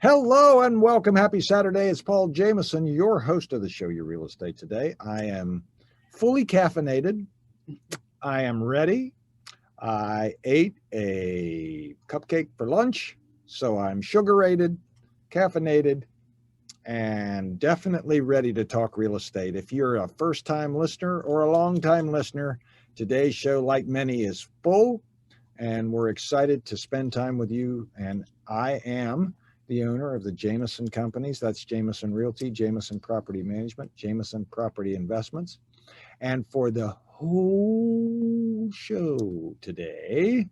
Hello and welcome. Happy Saturday. It's Paul Jameson, your host of the show, Your Real Estate Today. I am fully caffeinated. I am ready. I ate a cupcake for lunch, so I'm sugar-rated, caffeinated, and definitely ready to talk real estate. If you're a first-time listener or a long-time listener, today's show, like many, is full, and we're excited to spend time with you. And I am the owner of the Jameson Companies. That's Jameson Realty, Jameson Property Management, Jameson Property Investments. And for the whole show today,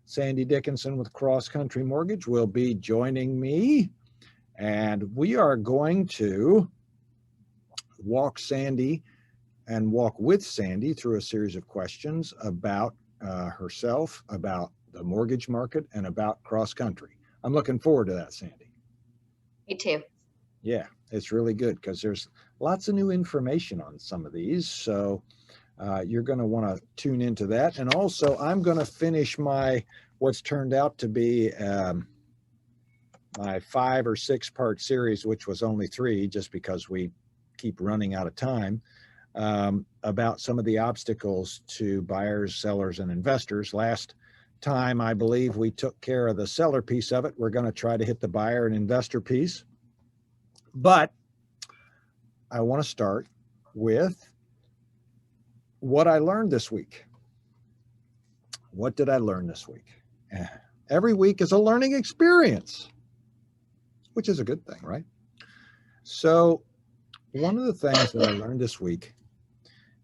Sandy Dickinson with Cross Country Mortgage will be joining me. And we are going to walk Sandy and walk with Sandy through a series of questions about herself, about the mortgage market, and about cross country. I'm looking forward to that, Sandy. Me too. Yeah, it's really good because there's lots of new information on some of these. So you're going to want to tune into that. And also, I'm going to finish what's turned out to be my 5 or 6 part series, which was only 3 just because we keep running out of time, about some of the obstacles to buyers, sellers, and investors. Last time, I believe we took care of the seller piece of it. We're going to try to hit the buyer and investor piece. But I want to start with what I learned this week. What did I learn this week? Every week is a learning experience, which is a good thing, right? So one of the things that I learned this week,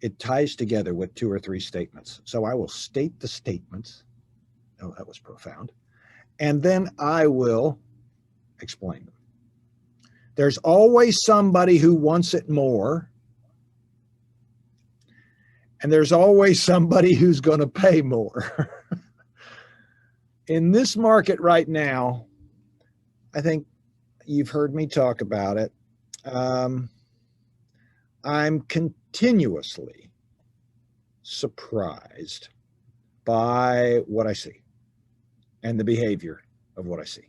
it ties together with 2 or 3 statements. So I will state the statements. Oh, that was profound. And then I will explain them. There's always somebody who wants it more. And there's always somebody who's going to pay more. In this market right now, I think you've heard me talk about it. I'm continuously surprised by what I see and the behavior of what I see.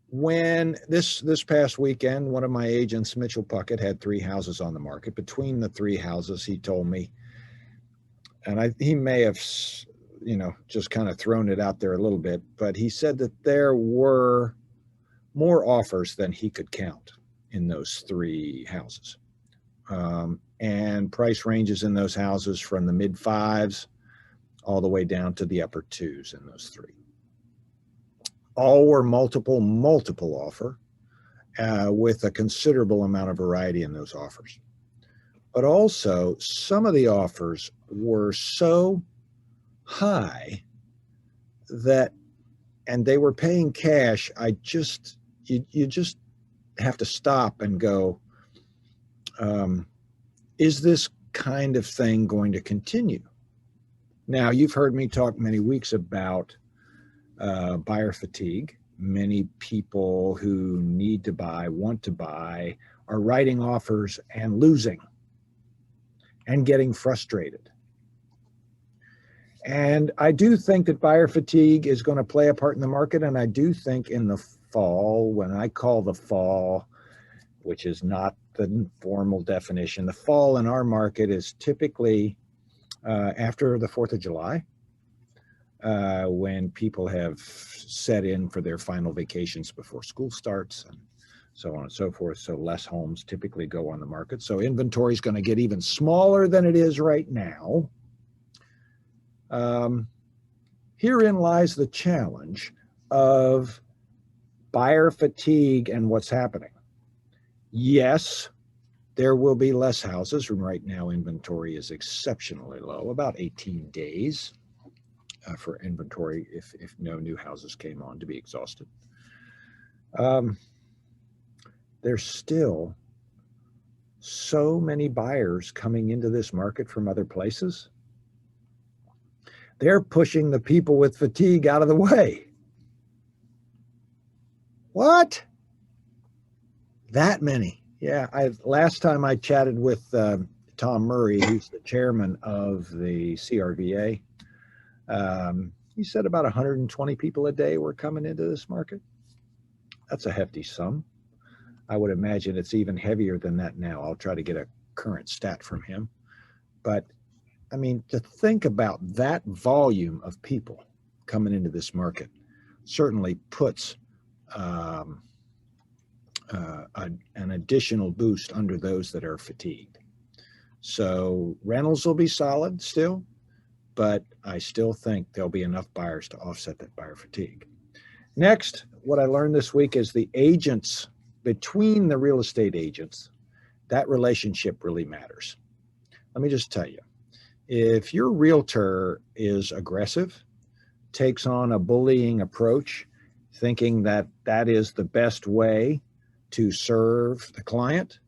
When this past weekend, one of my agents, Mitchell Puckett, had 3 houses on the market. Between the 3 houses, he told me, and he may have, just kind of thrown it out there a little bit, but he said that there were more offers than he could count in those 3 houses. And price ranges in those houses from the mid 5s all the way down to the upper 2s in those 3. All were multiple offer with a considerable amount of variety in those offers. But also, some of the offers were so high that, and they were paying cash, you just have to stop and go, is this kind of thing going to continue? Now, you've heard me talk many weeks about buyer fatigue. Many people who need to buy, want to buy, are writing offers and losing and getting frustrated. And I do think that buyer fatigue is going to play a part in the market. And I do think in the fall, when I call the fall, which is not the formal definition, the fall in our market is typically after the 4th of July. When people have set in for their final vacations before school starts and so on and so forth. So less homes typically go on the market. So inventory is going to get even smaller than it is right now. Herein lies the challenge of buyer fatigue and what's happening. Yes, there will be less houses. Right now, inventory is exceptionally low, about 18 days. For inventory if no new houses came on to be exhausted. There's still so many buyers coming into this market from other places. They're pushing the people with fatigue out of the way. What? That many? Yeah, last time I chatted with Tom Murray, who's the chairman of the CRVA, he said about 120 people a day were coming into this market. That's a hefty sum. I would imagine it's even heavier than that now. I'll try to get a current stat from him. But I mean, to think about that volume of people coming into this market certainly puts an additional boost under those that are fatigued. So rentals will be solid still, but I still think there'll be enough buyers to offset that buyer fatigue. Next, what I learned this week is the agents, between the real estate agents, that relationship really matters. Let me just tell you, if your realtor is aggressive, takes on a bullying approach, thinking that that is the best way to serve the client,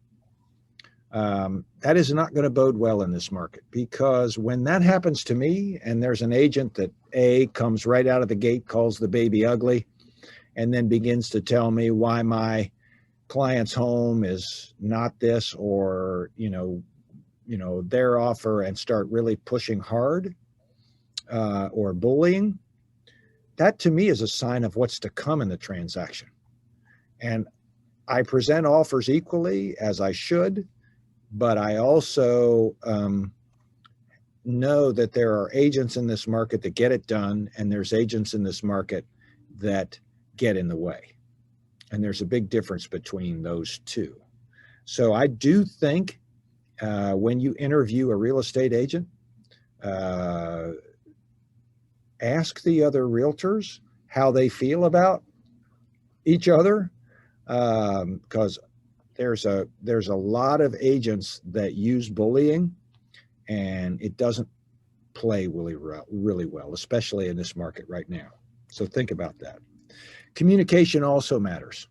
that is not going to bode well in this market, because when that happens to me and there's an agent that comes right out of the gate, calls the baby ugly, and then begins to tell me why my client's home is not this or, their offer, and start really pushing hard or bullying, that to me is a sign of what's to come in the transaction. And I present offers equally, as I should, but I also know that there are agents in this market that get it done, and there's agents in this market that get in the way. And there's a big difference between those two. So I do think when you interview a real estate agent, ask the other realtors how they feel about each other, because there's a lot of agents that use bullying, and it doesn't play really well, especially in this market right now. So think about that. Communication also matters.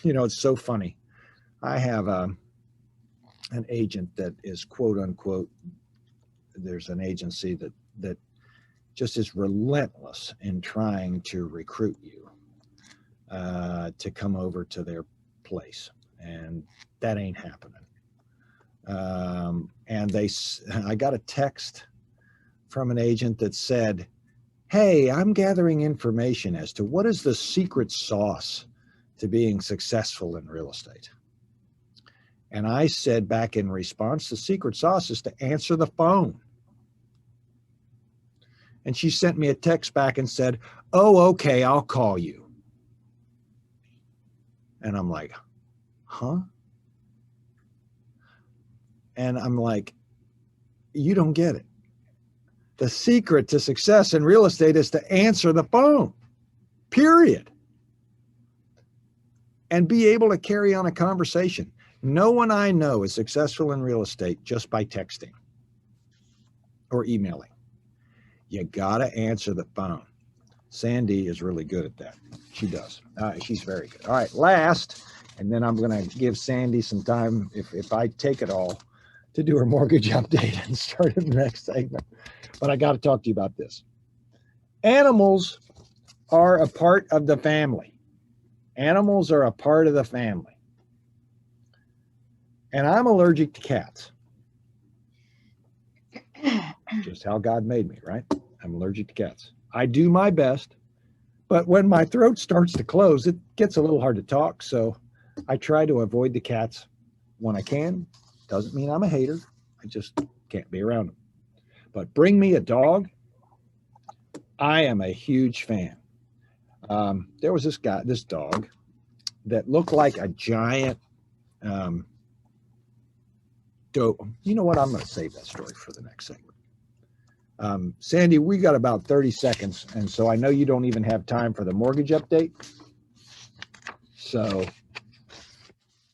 It's so funny. I have an agent that is quote unquote, there's an agency that just is relentless in trying to recruit you to come over to their place. And that ain't happening. And I got a text from an agent that said, "Hey, I'm gathering information as to what is the secret sauce to being successful in real estate." And I said back in response, the secret sauce is to answer the phone. And she sent me a text back and said, "Oh, okay, I'll call you." And I'm like, huh? And I'm like, you don't get it. The secret to success in real estate is to answer the phone, period. And be able to carry on a conversation. No one I know is successful in real estate just by texting or emailing. You got to answer the phone. Sandy is really good at that. She does. She's very good. All right, last, and then I'm going to give Sandy some time, if I take it all, to do her mortgage update and start in the next segment. But I got to talk to you about this. Animals are a part of the family. Animals are a part of the family. And I'm allergic to cats. Just how God made me, right? I'm allergic to cats. I do my best, but when my throat starts to close, it gets a little hard to talk. So I try to avoid the cats when I can. Doesn't mean I'm a hater. I just can't be around them. But bring me a dog. I am a huge fan. There was this dog that looked like a giant dope. You know what? I'm going to save that story for the next segment. Sandy, we got about 30 seconds. And so I know you don't even have time for the mortgage update. So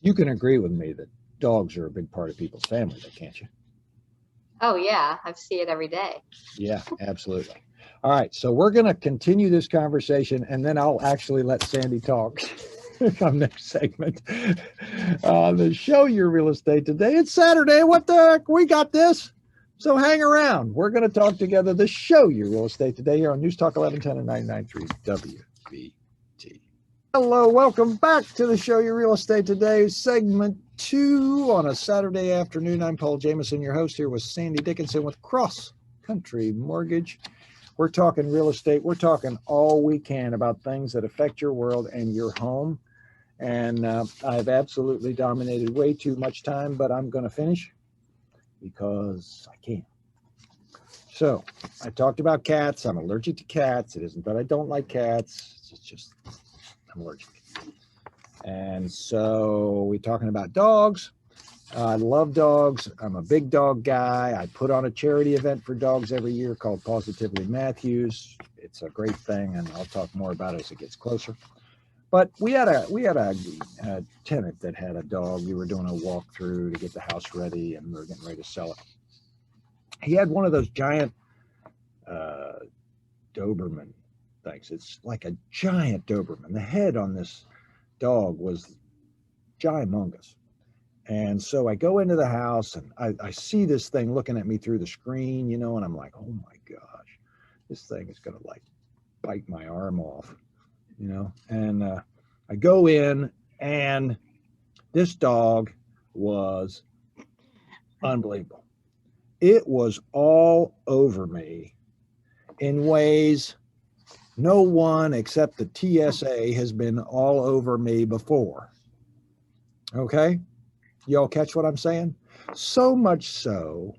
you can agree with me that dogs are a big part of people's family, can't you? Oh, yeah. I see it every day. Yeah, absolutely. All right. So we're going to continue this conversation, and then I'll actually let Sandy talk on next segment. The show Your Real Estate today. It's Saturday. What the heck? We got this. So hang around. We're going to talk together. The show Your Real Estate today here on News Talk 1110 and 99.3 WBT. Hello. Welcome back to the show Your Real Estate today, segment 2 on a Saturday afternoon. I'm Paul Jameson, your host, here with Sandy Dickinson with Cross Country Mortgage. We're talking real estate. We're talking all we can about things that affect your world and your home. And I've absolutely dominated way too much time, but I'm going to finish because I can. So I talked about cats. I'm allergic to cats. It isn't that I don't like cats. It's just I'm allergic. And so we're talking about dogs. I love dogs. I'm a big dog guy. I put on a charity event for dogs every year called Positively Matthews. It's a great thing, and I'll talk more about it as it gets closer. But we had a tenant that had a dog. We were doing a walkthrough to get the house ready, and we were getting ready to sell it. He had one of those giant Doberman things. It's like a giant Doberman. The head on this dog was gymongous. And so I go into the house and I see this thing looking at me through the screen, and I'm like, oh my gosh, this thing is going to like bite my arm off, and I go in and this dog was unbelievable. It was all over me in ways no one except the TSA has been all over me before. Okay? Y'all catch what I'm saying? So much so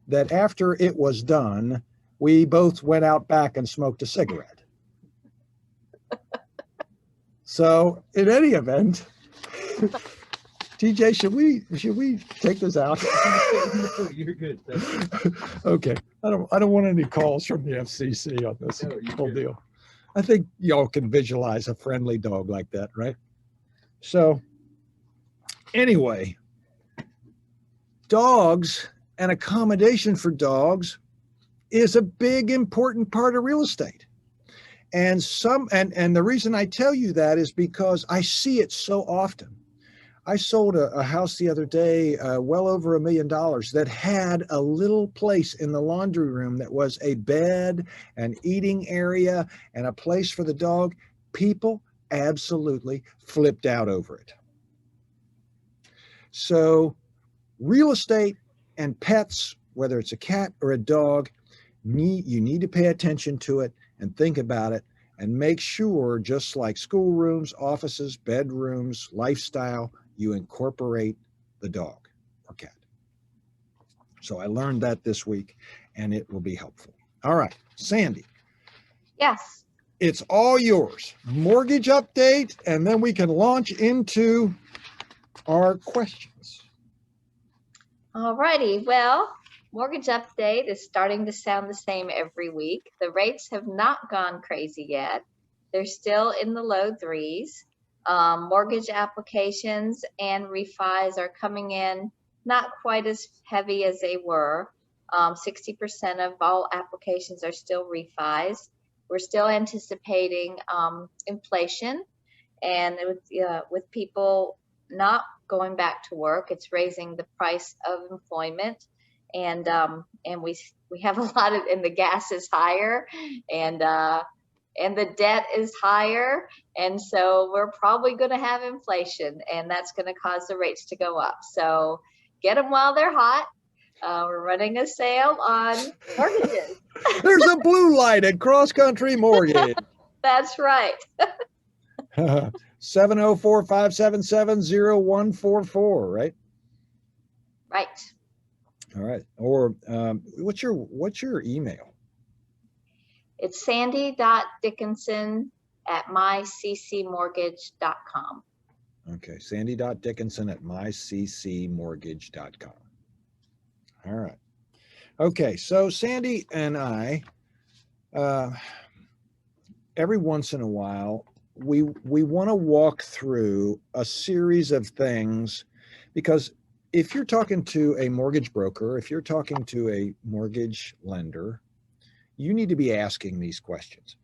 that after it was done, we both went out back and smoked a cigarette. So in any event, TJ, should we take this out? No, you're good. Okay. I don't want any calls from the FCC on this whole deal. I think y'all can visualize a friendly dog like that, right? So anyway, dogs and accommodation for dogs is a big, important part of real estate. And the reason I tell you that is because I see it so often. I sold a house the other day, well over $1 million, that had a little place in the laundry room that was a bed, an eating area, and a place for the dog. People absolutely flipped out over it. So real estate and pets, whether it's a cat or a dog, you need to pay attention to it and think about it and make sure, just like schoolrooms, offices, bedrooms, lifestyle, you incorporate the dog or cat. So I learned that this week, and it will be helpful. All right, Sandy. Yes. It's all yours. Mortgage update, and then we can launch into our questions. All righty. Well, mortgage update is starting to sound the same every week. The rates have not gone crazy yet. They're still in the low threes. Mortgage applications and refis are coming in not quite as heavy as they were. 60% of all applications are still refis. We're still anticipating inflation, and with people not going back to work, it's raising the price of employment, and we have a lot of, and the gas is higher, and the debt is higher, and so we're probably going to have inflation, and that's going to cause the rates to go up. So get them while they're hot. We're running a sale on mortgages. There's a blue light at Cross Country Mortgage. That's right. 704-577-0144, right? Right. All right. Or what's your email? It's sandy.dickinson@myccmortgage.com. Okay, sandy.dickinson@myccmortgage.com. All right. Okay, so Sandy and I, every once in a while, we want to walk through a series of things, because if you're talking to a mortgage broker, if you're talking to a mortgage lender, you need to be asking these questions.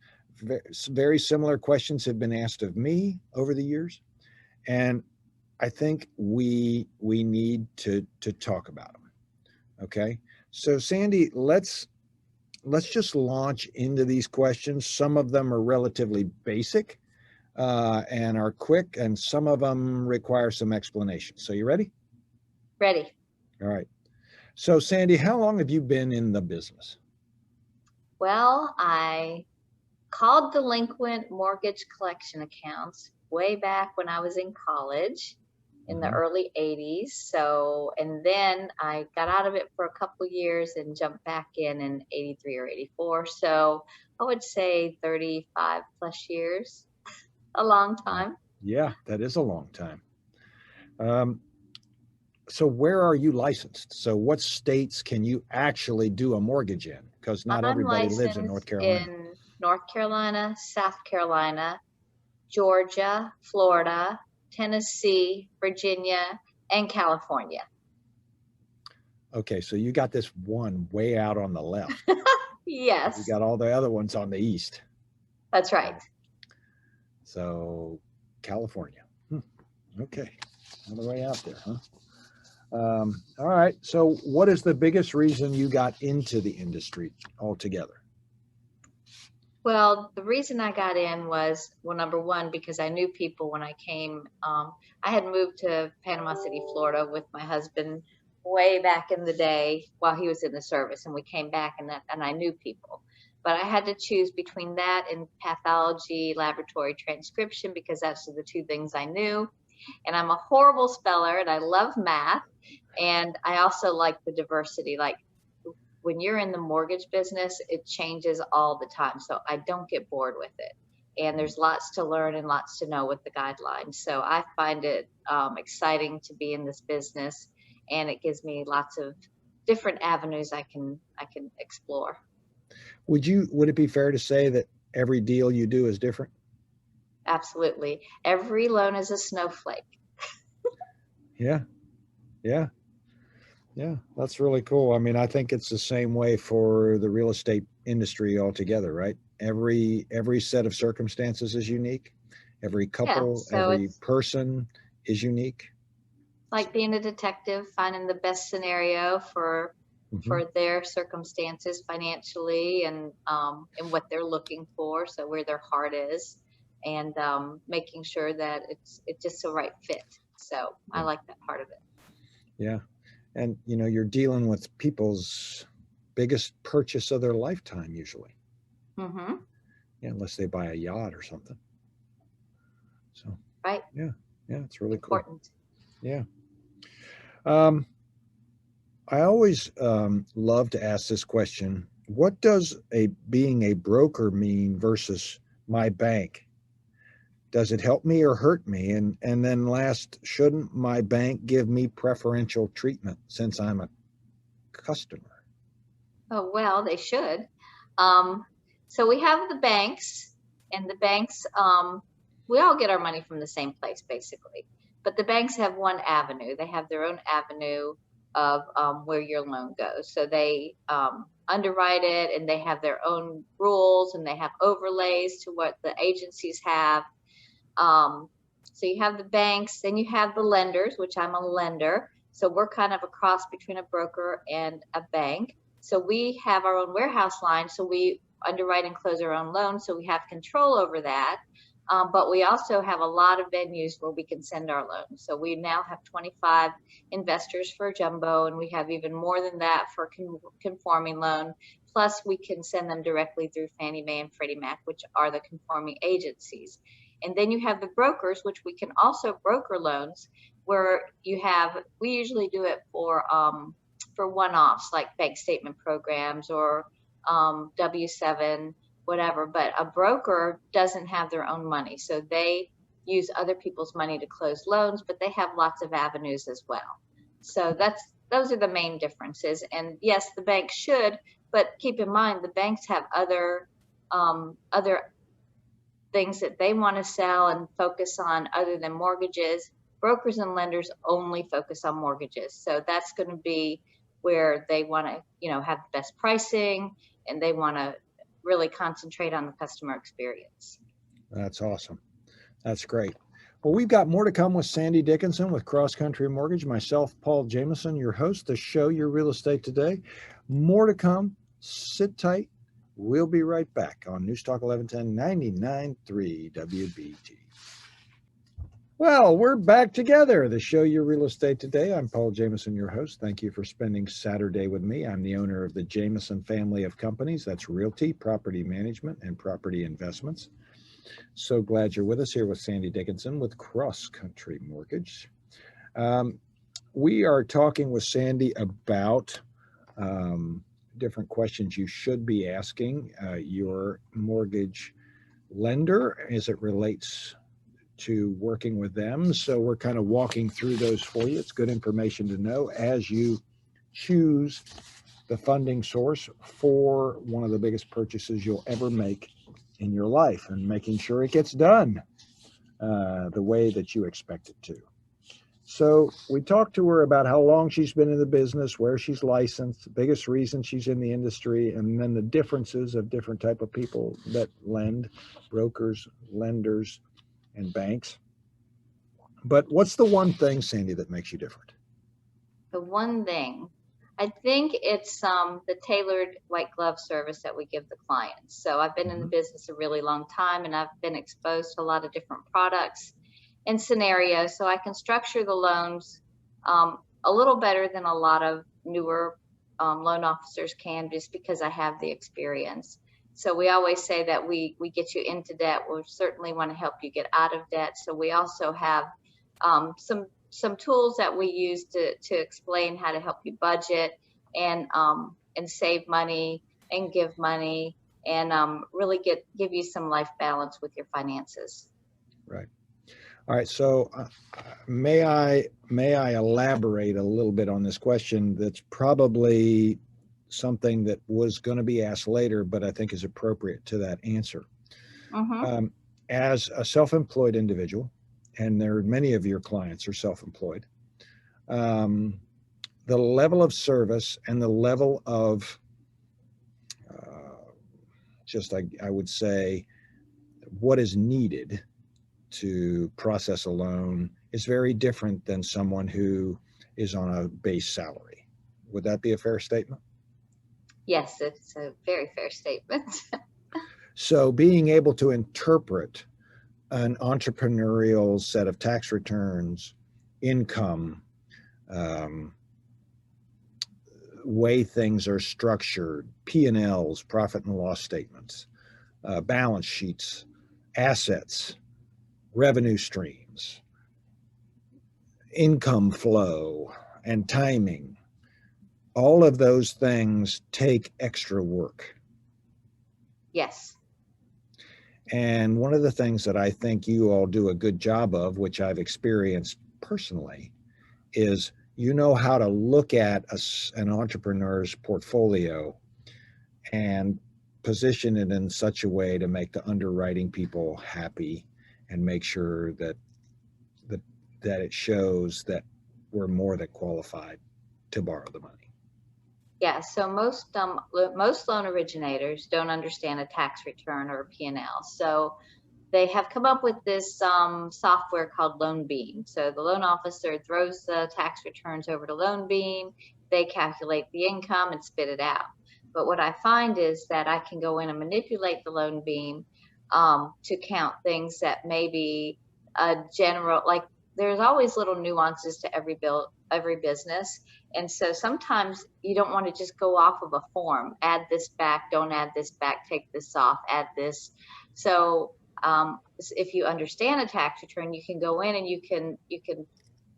Very similar questions have been asked of me over the years, and I think we need to talk about them. Okay, so Sandy, let's just launch into these questions. Some of them are relatively basic and are quick, and some of them require some explanation. So you ready? Ready. All right. So Sandy, how long have you been in the business? Well, I called delinquent mortgage collection accounts way back when I was in college in the Mhm. early 80s. So, and then I got out of it for a couple years and jumped back in 83 or 84. So I would say 35 plus years, a long Wow. time. Yeah, that is a long time. Um, so where are you licensed? So what states can you actually do a mortgage in? Because not I'm everybody lives in North licensed Carolina. in North Carolina, South Carolina, Georgia, Florida, Tennessee, Virginia, and California. Okay, so you got this one way out on the left. You Yes, got all the other ones on the east. that's right. So California. Okay, all the way out there, huh? All right. So what is the biggest reason you got into the industry altogether? Well, the reason I got in was, well, number one, because I knew people when I came. I had moved to Panama City, Florida with my husband way back in the day while he was in the service, and we came back and I knew people. But I had to choose between that and pathology, laboratory transcription, because that's the two things I knew. And I'm a horrible speller and I love math. And I also like the diversity. Like when you're in the mortgage business, it changes all the time. So I don't get bored with it. And there's lots to learn and lots to know with the guidelines. So I find it exciting to be in this business, and it gives me lots of different avenues I can explore. Would it be fair to say that every deal you do is different? Absolutely. Every loan is a snowflake. Yeah. Yeah. Yeah. That's really cool. I mean, I think it's the same way for the real estate industry altogether, right? Every set of circumstances is unique. Every Yeah. couple, So every it's person is unique. like being a detective, finding the best scenario Mhm. for their circumstances financially and what they're looking for, so where their heart is, and making sure that it's just the right fit. So I Yeah. like that part of it. Yeah. And you're dealing with people's biggest purchase of their lifetime usually. Mm-hmm. Yeah, unless they buy a yacht or something. So Right. yeah, yeah, it's really cool. Important. Yeah. Um, I always love to ask this question. What does being a broker mean versus my bank? Does it help me or hurt me? And then last, shouldn't my bank give me preferential treatment since I'm a customer? Oh, well, they should. Um, so we have the banks, and the banks, we all get our money from the same place, basically. But the banks have one avenue. They have their own avenue of where your loan goes. So they underwrite it, and they have their own rules, and they have overlays to what the agencies have. Um, so you have the banks, then you have the lenders, which I'm a lender. So we're kind of a cross between a broker and a bank. So we have our own warehouse line. So we underwrite and close our own loans. So we have control over that. But we also have a lot of venues where we can send our loans. So we now have 25 investors for jumbo, and we have even more than that for conforming loan. Plus, we can send them directly through Fannie Mae and Freddie Mac, which are the conforming agencies. And then you have the brokers, which we can also broker loans, where we usually do it for one-offs like bank statement programs or W-7, whatever. But a broker doesn't have their own money. So they use other people's money to close loans, but they have lots of avenues as well. So those are the main differences. And yes, the bank should, but keep in mind the banks have other things that they want to sell and focus on other than mortgages. Brokers and lenders only focus on mortgages. So that's going to be where they want to, have the best pricing, and they want to really concentrate on the customer experience. That's awesome. That's great. Well, we've got more to come with Sandy Dickinson with Cross Country Mortgage. Myself, Paul Jameson, your host, the show Your Real Estate Today. More to come. Sit tight. We'll be right back on News Talk 1110 99.3 WBT. Well, we're back together. The show Your Real Estate Today. I'm Paul Jameson, your host. Thank you for spending Saturday with me. I'm the owner of the Jameson family of companies. That's Realty, Property Management, and Property Investments. So glad you're with us here with Sandy Dickinson with Cross Country Mortgage. We are talking with Sandy about different questions you should be asking your mortgage lender as it relates to working with them. So we're kind of walking through those for you. It's good information to know as you choose the funding source for one of the biggest purchases you'll ever make in your life, and making sure it gets done the way that you expect it to. So we talked to her about how long she's been in the business, where she's licensed, the biggest reason she's in the industry, and then the differences of different type of people that lend, brokers, lenders, and banks. But what's the one thing, Sandy, that makes you different? The one thing, I think it's the tailored white glove service that we give the clients. So I've been in the business a really long time, and I've been exposed to a lot of different products and scenarios. So I can structure the loans a little better than a lot of newer loan officers can, just because I have the experience. So we always say that we get you into debt. We certainly want to help you get out of debt. So we also have some tools that we use to explain how to help you budget and save money and give money and really give you some life balance with your finances. Right. All right. So may I elaborate a little bit on this question? That's probably something that was going to be asked later, but I think is appropriate to that answer. As a self-employed individual, and there are many of your clients are self-employed, the level of service and the level of I would say what is needed to process a loan is very different than someone who is on a base salary. Would that be a fair statement? Yes, it's a very fair statement. So being able to interpret an entrepreneurial set of tax returns, income, way things are structured, P&Ls, profit and loss statements, balance sheets, assets, revenue streams, income flow, and timing. All of those things take extra work. Yes. And one of the things that I think you all do a good job of, which I've experienced personally, is you know how to look at an entrepreneur's portfolio and position it in such a way to make the underwriting people happy and make sure that it shows that we're more than qualified to borrow the money. Yeah, so most loan originators don't understand a tax return or a P&L. So they have come up with this software called LoanBeam. So the loan officer throws the tax returns over to LoanBeam. They calculate the income and spit it out. But what I find is that I can go in and manipulate the LoanBeam to count things that may be a general, like there's always little nuances to every business. And so sometimes you don't want to just go off of a form, add this back, don't add this back, take this off, add this. So if you understand a tax return, you can go in and you can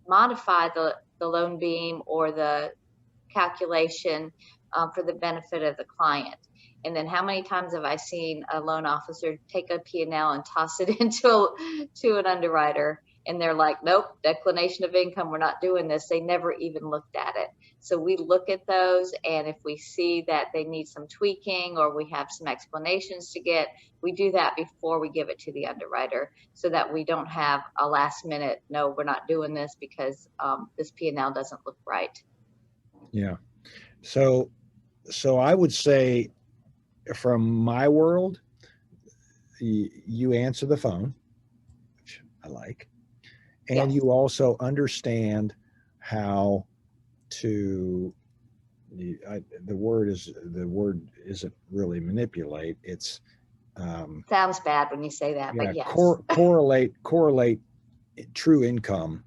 modify the LoanBeam or the calculation for the benefit of the client. And then how many times have I seen a loan officer take a P&L and toss it into an underwriter, and they're like, nope, declination of income, we're not doing this. They never even looked at it. So we look at those, and if we see that they need some tweaking or we have some explanations to get, we do that before we give it to the underwriter, so that we don't have a last minute, no, we're not doing this because this P&L doesn't look right. Yeah. So I would say from my world, you answer the phone, which I like, and Yes. you also understand how to, the word isn't really manipulate. It's sounds bad when you say that, but yes. correlate true income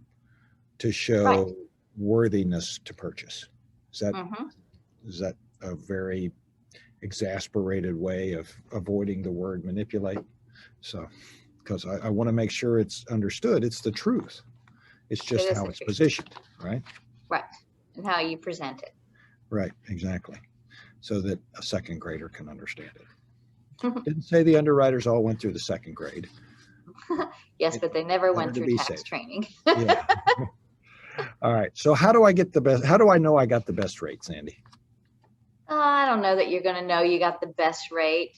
to show Right. worthiness to purchase. Is that hmm is that a very exasperated way of avoiding the word manipulate? So, because I want to make sure it's understood, it's the truth. It's It just is how the it's truth. positioned, right? Right. And how you present it. Right, exactly. So that a second grader can understand it. Didn't say the underwriters all went through the second grade. Yes, but they never Better went to through be tax safe. training. Yeah. All right. So how do I get the best? How do I know I got the best rate, Sandy? I don't know that you're going to know you got the best rate.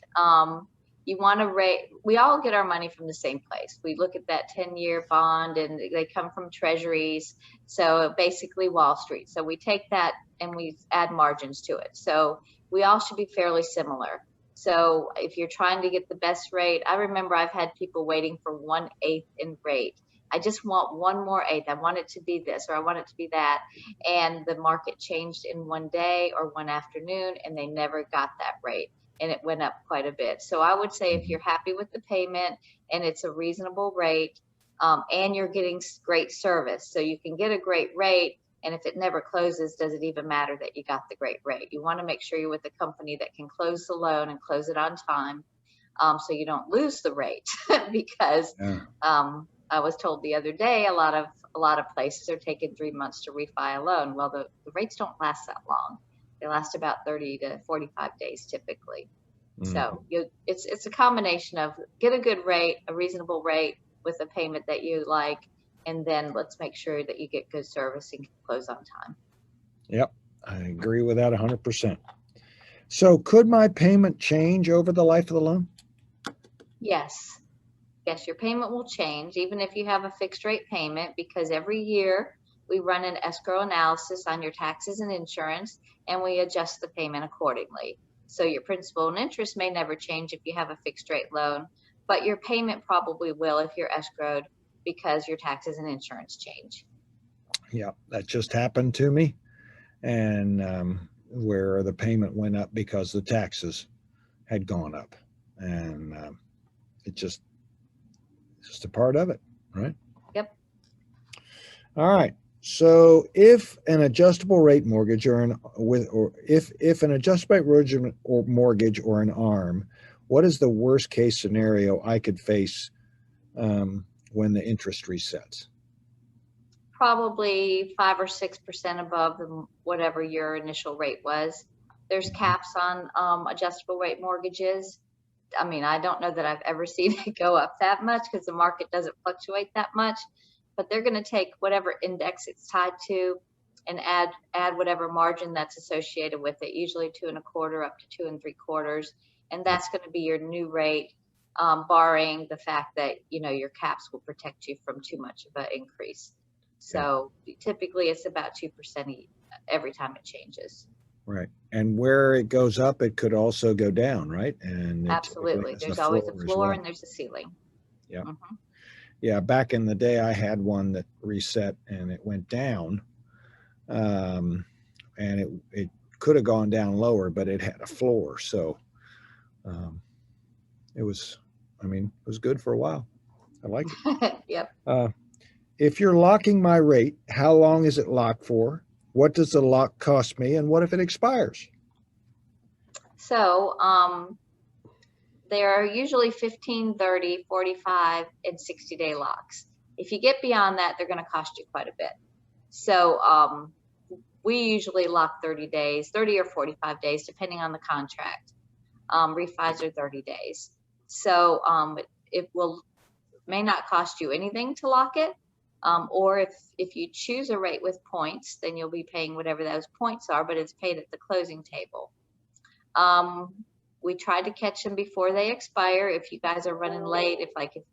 You want to rate, we all get our money from the same place. We look at that 10-year bond and they come from treasuries. So basically Wall Street. So we take that and we add margins to it. So we all should be fairly similar. So if you're trying to get the best rate, I remember I've had people waiting for 1/8 in rate. I just want one more eighth. I want it to be this, or I want it to be that. And the market changed in one day or one afternoon and they never got that rate. And it went up quite a bit. So I would say if you're happy with the payment and it's a reasonable rate, and you're getting great service, so you can get a great rate, and if it never closes, does it even matter that you got the great rate? You want to make sure you're with a company that can close the loan and close it on time, so you don't lose the rate. Because Yeah. I was told the other day a lot of places are taking 3 months to refi a loan. Well, the rates don't last that long. They last about 30 to 45 days typically. So it's a combination of get a good rate, a reasonable rate with a payment that you like, and then let's make sure that you get good service and can close on time. Yep. I agree with that 100%. So could my payment change over the life of the loan? Yes. Yes, your payment will change even if you have a fixed rate payment, because every year we run an escrow analysis on your taxes and insurance and we adjust the payment accordingly. So your principal and interest may never change if you have a fixed rate loan, but your payment probably will if you're escrowed, because your taxes and insurance change. Yeah, that just happened to me. And where the payment went up because the taxes had gone up. And it's just a part of it, right? Yep. All right. So if an adjustable rate mortgage if an adjustable rate mortgage or an ARM, what is the worst case scenario I could face when the interest resets? Probably 5 or 6% above whatever your initial rate was. There's caps on adjustable rate mortgages. I mean, I don't know that I've ever seen it go up that much because the market doesn't fluctuate that much, but they're going to take whatever index it's tied to and add whatever margin that's associated with it, usually 2 1/4 up to 2 3/4. And that's going to be your new rate, barring the fact that, your caps will protect you from too much of an increase. So typically it's about 2% every time it changes. Right. And where it goes up, it could also go down, right? And it Absolutely. has There's always a as floor well. and there's a ceiling. Yeah. Mhm. Yeah. Back in the day, I had one that reset and it went down. And it could have gone down lower, but it had a floor. So it was good for a while. I liked it. Yep. If you're locking my rate, how long is it locked for? What does the lock cost me? And what if it expires? So there are usually 15, 30, 45, and 60-day locks. If you get beyond that, they're going to cost you quite a bit. So we usually lock 30 days, 30 or 45 days, depending on the contract. Refis are 30 days. So it may not cost you anything to lock it. Or if you choose a rate with points, then you'll be paying whatever those points are, but it's paid at the closing table. We try to catch them before they expire. If you guys are running late, if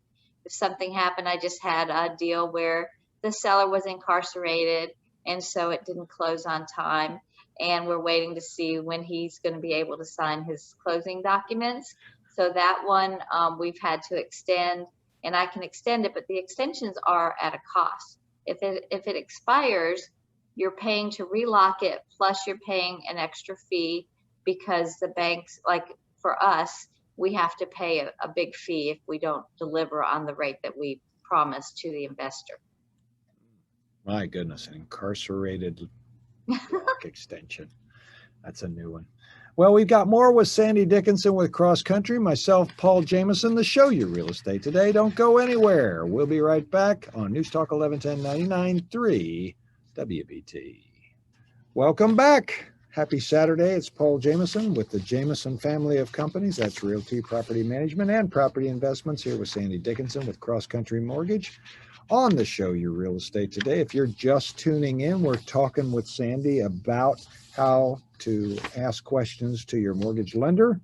something happened, I just had a deal where the seller was incarcerated and so it didn't close on time, and we're waiting to see when he's going to be able to sign his closing documents. So that one we've had to extend, and I can extend it, but the extensions are at a cost. If it expires, you're paying to relock it, plus you're paying an extra fee, because the banks, like for us, we have to pay a big fee if we don't deliver on the rate that we promise to the investor. My goodness, an incarcerated block extension. That's a new one. Well, we've got more with Sandy Dickinson with Cross Country, myself, Paul Jameson, the show Your Real Estate Today. Don't go anywhere. We'll be right back on News Talk 1110 99.3 WBT. Welcome back. Happy Saturday. It's Paul Jameson with the Jameson family of companies. That's Realty, Property Management, and Property Investments, here with Sandy Dickinson with Cross Country Mortgage on the show Your Real Estate Today. If you're just tuning in, we're talking with Sandy about how to ask questions to your mortgage lender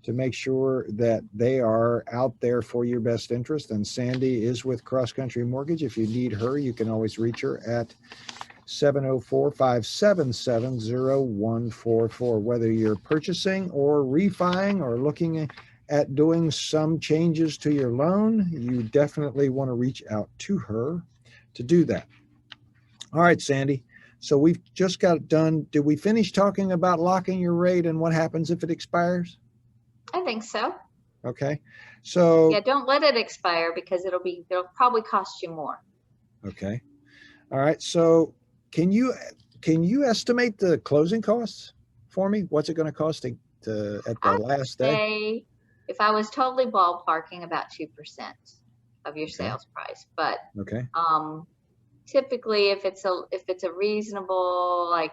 to make sure that they are out there for your best interest. And Sandy is with Cross Country Mortgage. If you need her, you can always reach her at 704-577-0144. Whether you're purchasing or refining or looking at doing some changes to your loan, you definitely want to reach out to her to do that. All right, Sandy. So we've just got done. Did we finish talking about locking your rate and what happens if it expires? I think so. Okay. So Yeah, don't let it expire because it'll probably cost you more. okay. All right. So can you estimate the closing costs for me? What's it going to cost to at the last day? Say, if I was totally ballparking, about 2% of your sales price, but Okay. typically if it's a reasonable, like,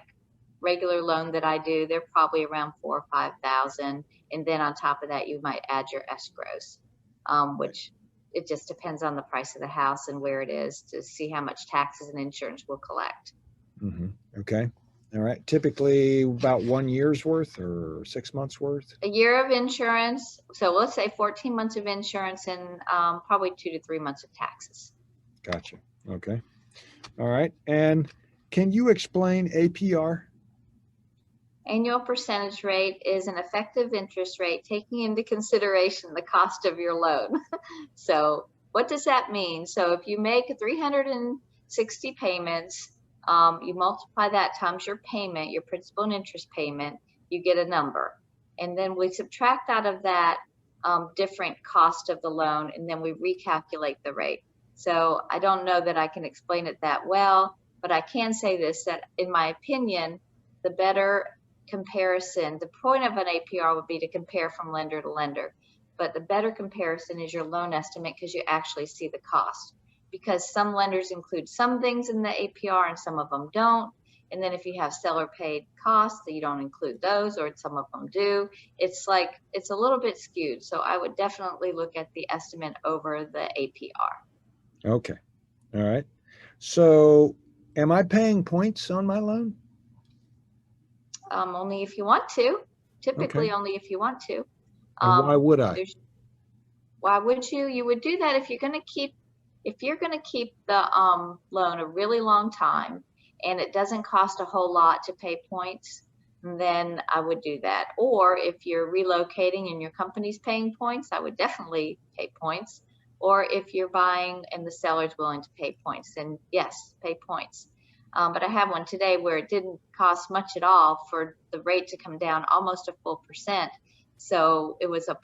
regular loan that I do, they're probably around 4,000 or 5,000, and then on top of that you might add your escrows, which it just depends on the price of the house and where it is to see how much taxes and insurance will collect. Okay. All right. Typically about 1 year's worth or 6 months worth? A year of insurance, so let's say 14 months of insurance and probably 2 to 3 months of taxes. Gotcha. Okay. All right. And can you explain APR? Annual percentage rate is an effective interest rate taking into consideration the cost of your loan. So what does that mean? So if you make 360 payments, you multiply that times your payment, your principal and interest payment, you get a number. And then we subtract out of that different cost of the loan, and then we recalculate the rate. So I don't know that I can explain it that well, but I can say this, that in my opinion, the better comparison, the point of an APR would be to compare from lender to lender, but the better comparison is your loan estimate because you actually see the cost. Because some lenders include some things in the APR and some of them don't. And then if you have seller paid costs, that you don't include those, or some of them do. It's like, it's a little bit skewed. So I would definitely look at the estimate over the APR. Okay. All right. So am I paying points on my loan? Only if you want to. Typically, Okay. only if you want to. And why would I? Why would you? You would do that if you're going to keep the loan a really long time and it doesn't cost a whole lot to pay points, then I would do that. Or if you're relocating and your company's paying points, I would definitely pay points. Or if you're buying and the seller's willing to pay points, then yes, pay points. But I have one today where it didn't cost much at all for the rate to come down almost a full %. So it was a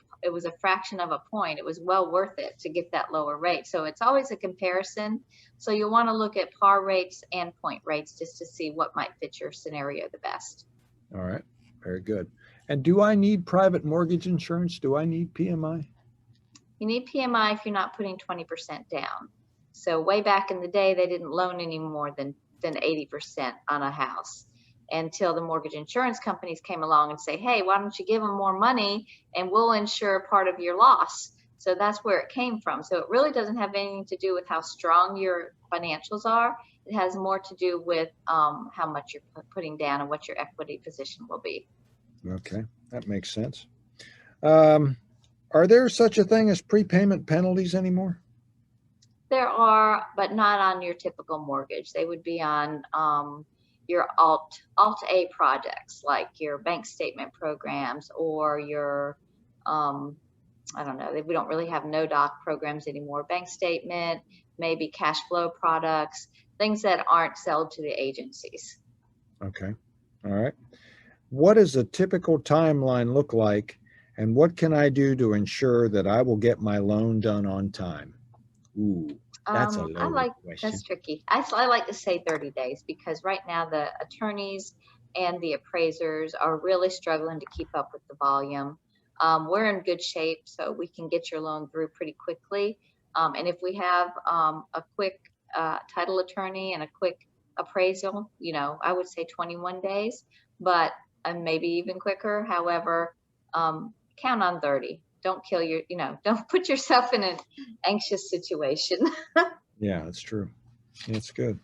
fraction of a point. It was well worth it to get that lower rate. So it's always a comparison. So you'll want to look at par rates and point rates just to see what might fit your scenario the best. All right. Very good. And do I need private mortgage insurance? Do I need PMI? You need PMI if you're not putting 20% down. So way back in the day, they didn't loan any more than 80% on a house, until the mortgage insurance companies came along and say, hey, why don't you give them more money and we'll insure part of your loss. So that's where it came from. So it really doesn't have anything to do with how strong your financials are. It has more to do with how much you're putting down and what your equity position will be. Okay, that makes sense. Are there such a thing as prepayment penalties anymore? There are, but not on your typical mortgage. They would be on your Alt-A projects, like your bank statement programs or your, I don't know, we don't really have no-doc programs anymore. Bank statement, maybe cash flow products, things that aren't sold to the agencies. Okay, all right. What does a typical timeline look like, and what can I do to ensure that I will get my loan done on time? Ooh. That's a I loaded like, question. that's tricky. I like to say 30 days because right now the attorneys and the appraisers are really struggling to keep up with the volume. We're in good shape, so we can get your loan through pretty quickly. And if we have a quick title attorney and a quick appraisal, I would say 21 days, but maybe even quicker. However, count on 30. Don't kill don't put yourself in an anxious situation. Yeah, that's true. That's good.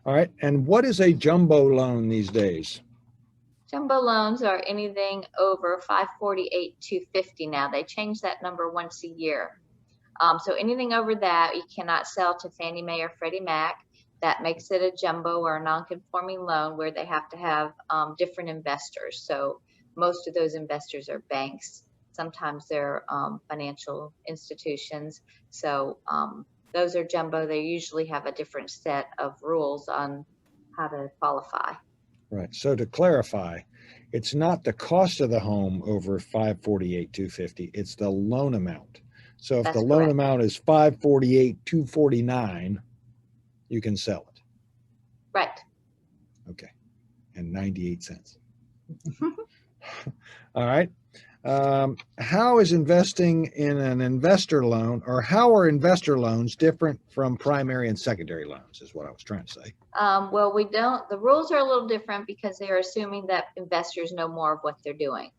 All right. And what is a jumbo loan these days? Jumbo loans are anything over 548, 250 now. They change that number once a year. So anything over that, you cannot sell to Fannie Mae or Freddie Mac. That makes it a jumbo or a non-conforming loan where they have to have different investors. So most of those investors are banks. Sometimes they're financial institutions. So those are jumbo. They usually have a different set of rules on how to qualify. Right. So to clarify, it's not the cost of the home over 548, 250. It's the loan amount. So if That's the loan correct. amount is 548, 249, you can sell it. Right. Okay. And 98 cents. All right. How is investing in an investor loan, or how are investor loans different from primary and secondary loans is what I was trying to say. Well, the rules are a little different because they're assuming that investors know more of what they're doing.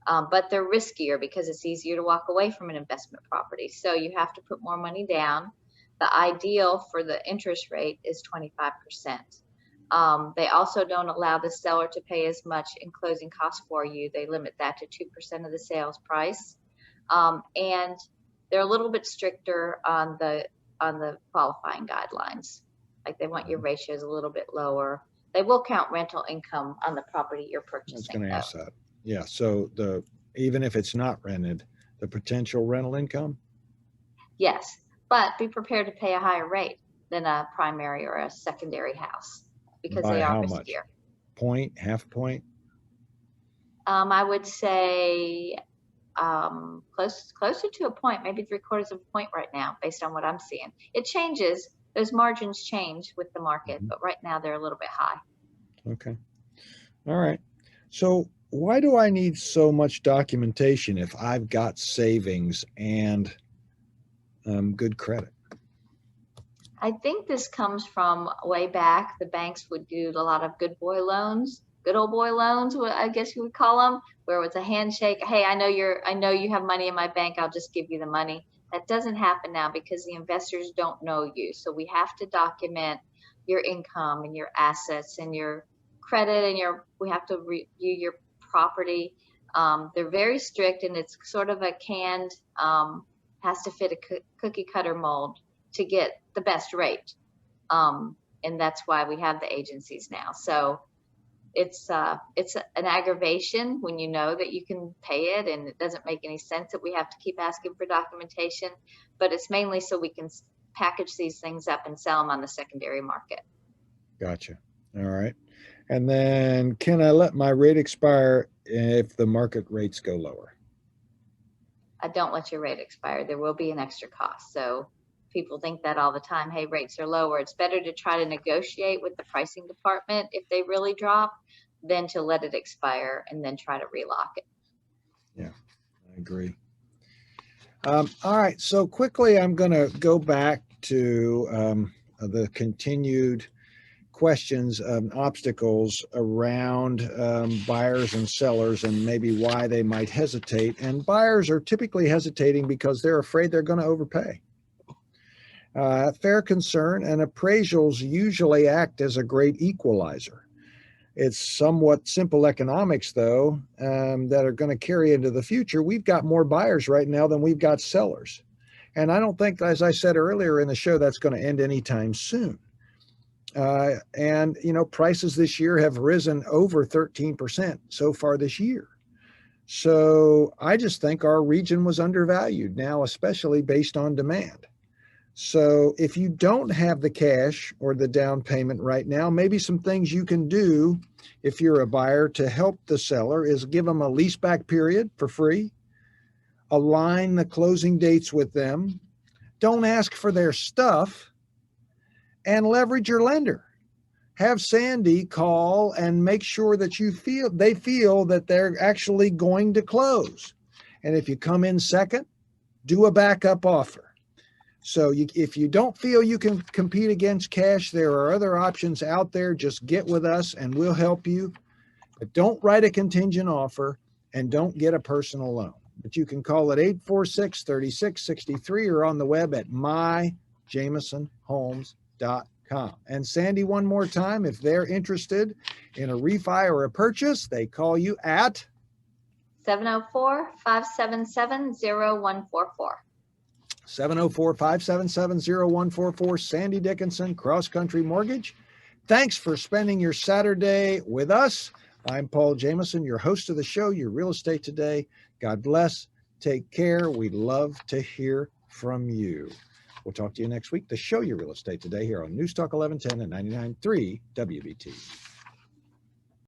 But they're riskier because it's easier to walk away from an investment property. So you have to put more money down. The ideal for the interest rate is 25%. They also don't allow the seller to pay as much in closing costs for you. They limit that to 2% of the sales price. And they're a little bit stricter on the qualifying guidelines. Like they want your ratios a little bit lower. They will count rental income on the property you're I was purchasing. going to ask that. Yeah. So even if it's not rented, the potential rental income? Yes, but be prepared to pay a higher rate than a primary or a secondary house because By they are how riskier. much? Point, half a point? I would say closer to a point, maybe 3/4 of a point right now, based on what I'm seeing. It changes. Those margins change with the market, but right now they're a little bit high. Okay. All right. So why do I need so much documentation if I've got savings and good credit? I think this comes from way back. The banks would do a lot of good boy loans, good old boy loans, I guess you would call them, where it was a handshake. Hey, I know you have money in my bank. I'll just give you the money. That doesn't happen now because the investors don't know you. So we have to document your income and your assets and your credit and we have to review your property. They're very strict and it's sort of a canned, has to fit a cookie cutter mold to get the best rate. And that's why we have the agencies now. So it's an aggravation when you know that you can pay it and it doesn't make any sense that we have to keep asking for documentation, but it's mainly so we can package these things up and sell them on the secondary market. Gotcha. All right. And then can I let my rate expire if the market rates go lower? I don't let your rate expire. There will be an extra cost. So people think that all the time, hey, rates are lower. It's better to try to negotiate with the pricing department if they really drop than to let it expire and then try to relock it. Yeah, I agree. All right. So quickly, I'm going to go back to the continued questions, obstacles around buyers and sellers and maybe why they might hesitate. And buyers are typically hesitating because they're afraid they're going to overpay. Fair concern and appraisals usually act as a great equalizer. It's somewhat simple economics, though, that are going to carry into the future. We've got more buyers right now than we've got sellers. And I don't think, as I said earlier in the show, that's going to end anytime soon. And, prices this year have risen over 13% so far this year. So I just think our region was undervalued now, especially based on demand. So if you don't have the cash or the down payment right now, maybe some things you can do if you're a buyer to help the seller is give them a lease back period for free, align the closing dates with them, don't ask for their stuff, and leverage your lender. Have Sandy call and make sure that they feel that they're actually going to close. And if you come in second, do a backup offer. So if you don't feel you can compete against cash, there are other options out there. Just get with us and we'll help you. But don't write a contingent offer and don't get a personal loan. But you can call at 846-3663 or on the web at myjamisonhomes.com. And Sandy, one more time, if they're interested in a refi or a purchase, they call you at 704-577-0144. 704-577-0144. Sandy Dickinson, Cross Country Mortgage. Thanks for spending your Saturday with us. I'm Paul Jamison, your host of the show, Your Real Estate Today. God bless. Take care. We'd love to hear from you. We'll talk to you next week. The show, Your Real Estate Today, here on News Talk 1110 and 99.3 WBT.